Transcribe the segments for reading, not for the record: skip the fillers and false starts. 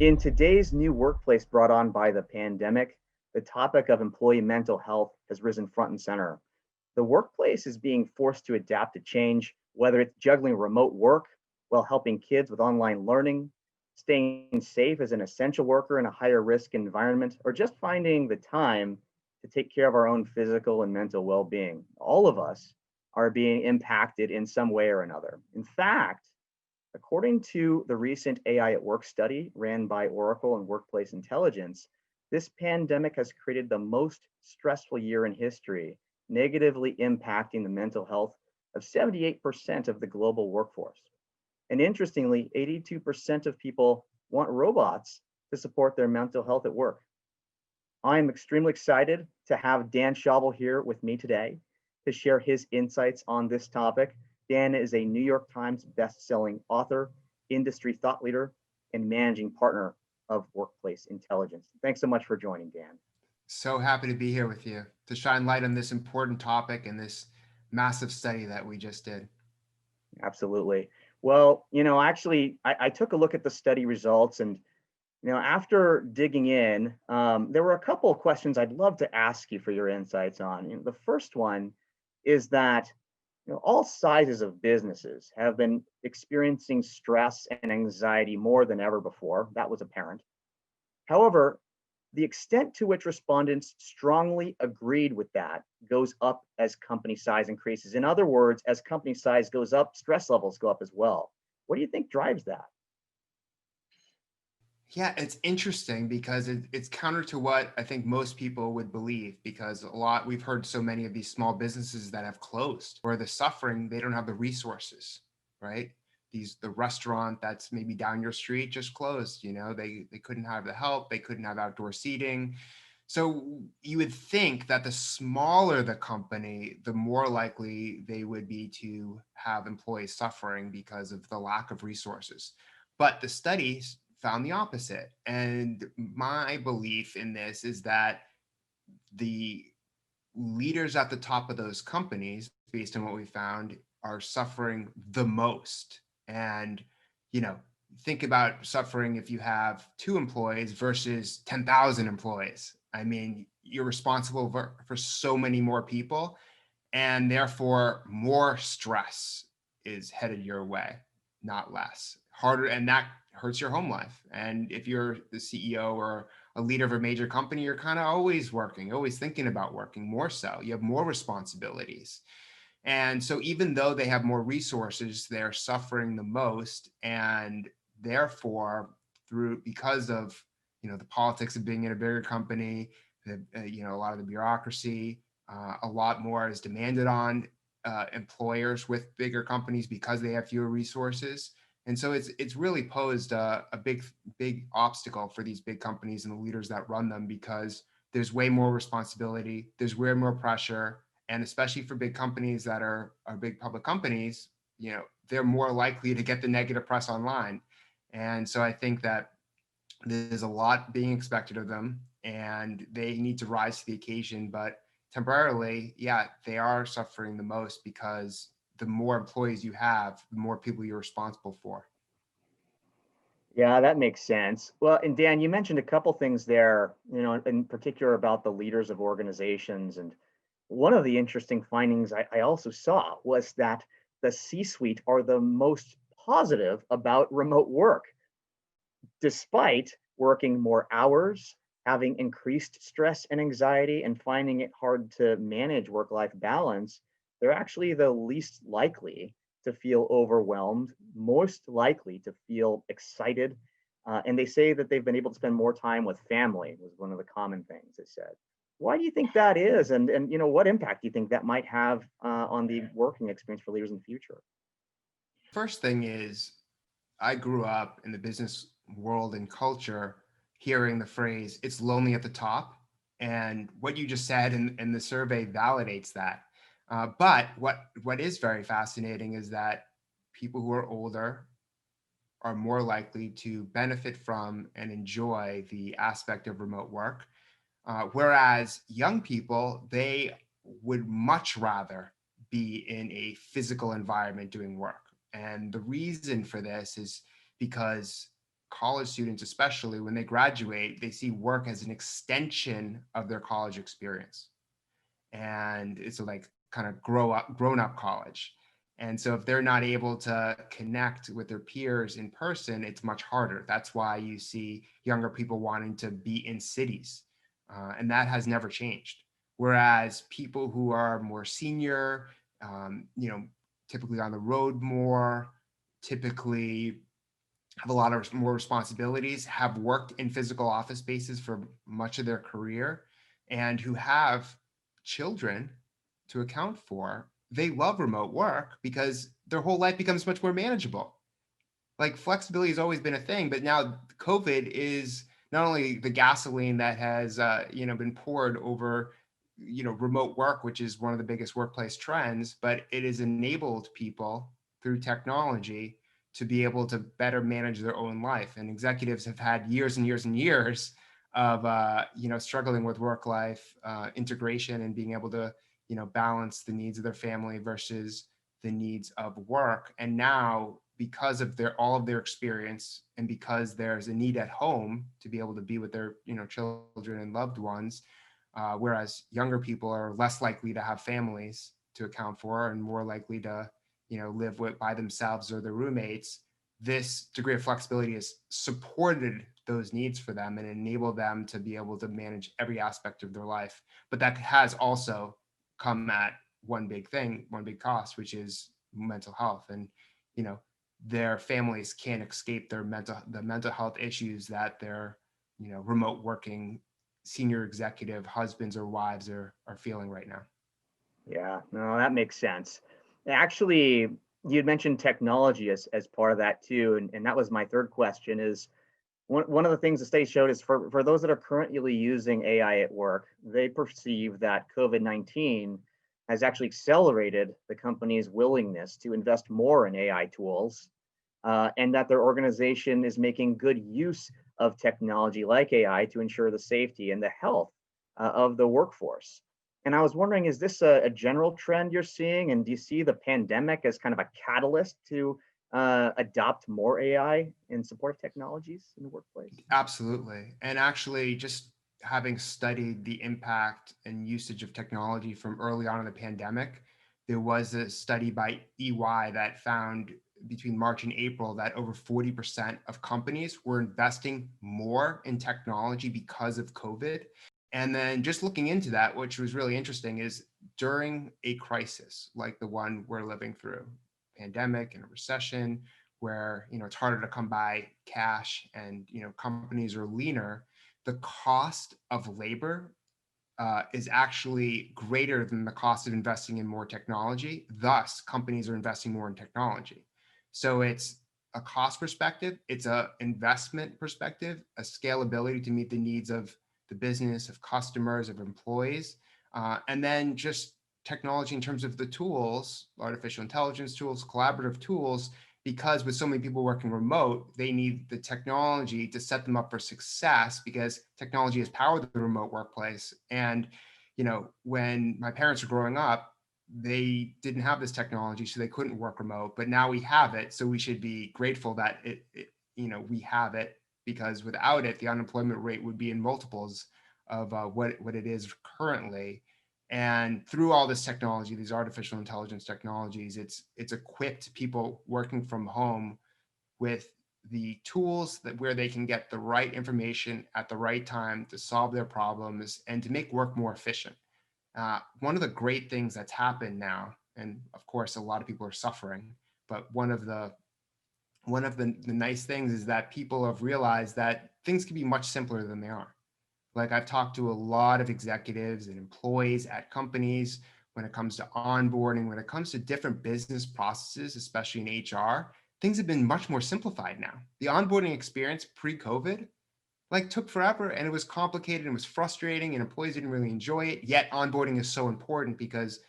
In today's new workplace brought on by the pandemic, the topic of employee mental health has risen front and center. The workplace is being forced to adapt to change, whether it's juggling remote work while helping kids with online learning, staying safe as an essential worker in a higher risk environment, or just finding the time to take care of our own physical and mental well being. All of us are being impacted in some way or another. In fact, according to the recent AI at Work study ran by Oracle and Workplace Intelligence, this pandemic has created the most stressful year in history, negatively impacting the mental health of 78% of the global workforce. And interestingly, 82% of people want robots to support their mental health at work. I'm extremely excited to have Dan Schauble here with me today to share his insights on this topic. Dan is a New York Times best-selling author, industry thought leader, and managing partner of Workplace Intelligence. Thanks so much for joining, Dan. So happy to be here with you to shine light on this important topic and this massive study that we just did. Absolutely. Well, actually, I took a look at the study results, and after digging in, there were a couple of questions I'd love to ask you for your insights on. The first one is that all sizes of businesses have been experiencing stress and anxiety more than ever before. That was apparent. However, the extent to which respondents strongly agreed with that goes up as company size increases. In other words, as company size goes up, stress levels go up as well. What do you think drives that? Yeah, it's interesting because it's counter to what I think most people would believe because we've heard so many of these small businesses that have closed or the suffering, they don't have the resources, right? The restaurant that's maybe down your street just closed, they couldn't have the help, they couldn't have outdoor seating. So you would think that the smaller the company, the more likely they would be to have employees suffering because of the lack of resources. But the studies found the opposite. And my belief in this is that the leaders at the top of those companies, based on what we found, are suffering the most. And, you know, think about suffering if you have 2 employees versus 10,000 employees. I mean, you're responsible for so many more people, and therefore more stress is headed your way, not less. Harder, and that hurts your home life. And if you're the CEO or a leader of a major company, you're kind of always working, always thinking about working more so. You have more responsibilities. And so even though they have more resources, they're suffering the most. And therefore, because of the politics of being in a bigger company, a lot of the bureaucracy, a lot more is demanded on employers with bigger companies because they have fewer resources. And so it's really posed a big obstacle for these big companies and the leaders that run them because there's way more responsibility, there's way more pressure, and especially for big companies that are big public companies, they're more likely to get the negative press online. And so I think that there's a lot being expected of them and they need to rise to the occasion. But temporarily, yeah, they are suffering the most because the more employees you have, the more people you're responsible for. Yeah, that makes sense. Well, and Dan, you mentioned a couple things there, in particular about the leaders of organizations. And one of the interesting findings I also saw was that the C-suite are the most positive about remote work, despite working more hours, having increased stress and anxiety, and finding it hard to manage work-life balance. They're actually the least likely to feel overwhelmed, most likely to feel excited. And they say that they've been able to spend more time with family, was one of the common things they said. Why do you think that is? And what impact do you think that might have on the working experience for leaders in the future? First thing is, I grew up in the business world and culture hearing the phrase, it's lonely at the top. And what you just said in the survey validates that. But what is very fascinating is that people who are older are more likely to benefit from and enjoy the aspect of remote work. Whereas young people, they would much rather be in a physical environment doing work. And the reason for this is because college students, especially when they graduate, they see work as an extension of their college experience. And it's like kind of grown up college. And so if they're not able to connect with their peers in person, it's much harder. That's why you see younger people wanting to be in cities. And that has never changed. Whereas people who are more senior, you know, typically on the road more, typically have a lot of more responsibilities, have worked in physical office spaces for much of their career, and who have children to account for, they love remote work because their whole life becomes much more manageable. Like flexibility has always been a thing, but now COVID is not only the gasoline that has been poured over remote work, which is one of the biggest workplace trends, but it has enabled people through technology to be able to better manage their own life. And executives have had years and years and years of struggling with work life integration and being able to balance the needs of their family versus the needs of work. And now, because of all of their experience, and because there's a need at home to be able to be with their children and loved ones, whereas younger people are less likely to have families to account for and more likely to live by themselves or their roommates. This degree of flexibility has supported those needs for them and enabled them to be able to manage every aspect of their life. But that has also come at one big thing, one big cost, which is mental health. And their families can't escape the mental health issues that their remote working senior executive husbands or wives are feeling right now. Yeah, no, that makes sense. Actually, you'd mentioned technology as part of that too, and that was my third question is one of the things the study showed is for those that are currently using AI at work, they perceive that COVID-19 has actually accelerated the company's willingness to invest more in AI tools, and that their organization is making good use of technology like AI to ensure the safety and the health of the workforce. And I was wondering, is this a general trend you're seeing? And do you see the pandemic as kind of a catalyst to adopt more AI in supportive technologies in the workplace? Absolutely. And actually, just having studied the impact and usage of technology from early on in the pandemic, there was a study by EY that found between March and April that over 40% of companies were investing more in technology because of COVID. And then just looking into that, which was really interesting, is during a crisis like the one we're living through, pandemic and a recession, where it's harder to come by cash and companies are leaner, the cost of labor is actually greater than the cost of investing in more technology. Thus, companies are investing more in technology. So it's a cost perspective, it's a investment perspective, a scalability to meet the needs of the business, of customers, of employees, and then just technology in terms of the tools, artificial intelligence tools, collaborative tools, because with so many people working remote, they need the technology to set them up for success because technology has powered the remote workplace. And, when my parents were growing up, they didn't have this technology, so they couldn't work remote, but now we have it. So we should be grateful that we have it, because without it, the unemployment rate would be in multiples of what it is currently. And through all this technology, these artificial intelligence technologies, it's equipped people working from home with the tools where they can get the right information at the right time to solve their problems and to make work more efficient. One of the great things that's happened now, and of course, a lot of people are suffering, but one of the nice things is that people have realized that things can be much simpler than they are. Like I've talked to a lot of executives and employees at companies when it comes to onboarding, when it comes to different business processes, especially in HR, things have been much more simplified now. The onboarding experience pre-COVID took forever and it was complicated and it was frustrating and employees didn't really enjoy it. Yet onboarding is so important because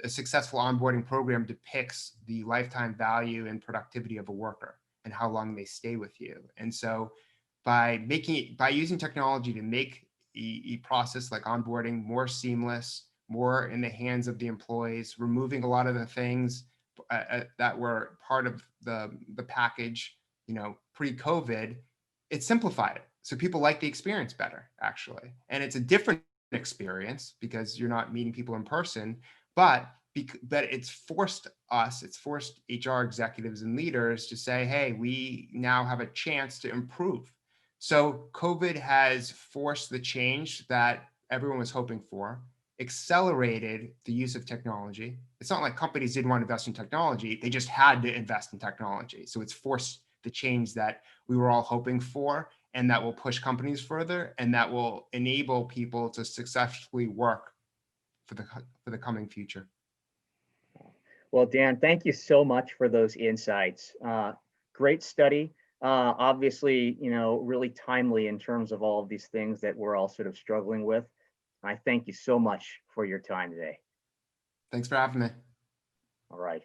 a successful onboarding program depicts the lifetime value and productivity of a worker and how long they stay with you. And so by using technology to make a process like onboarding more seamless, more in the hands of the employees, removing a lot of the things that were part of the package, pre-COVID, it simplified it. So people like the experience better, actually. And it's a different experience because you're not meeting people in person, but but it's forced HR executives and leaders to say, hey, we now have a chance to improve. So COVID has forced the change that everyone was hoping for, accelerated the use of technology. It's not like companies didn't want to invest in technology, they just had to invest in technology. So it's forced the change that we were all hoping for, and that will push companies further, and that will enable people to successfully work for the coming future. Well, Dan, thank you so much for those insights. Great study. Obviously, really timely in terms of all of these things that we're all sort of struggling with. I thank you so much for your time today. Thanks for having me. All right.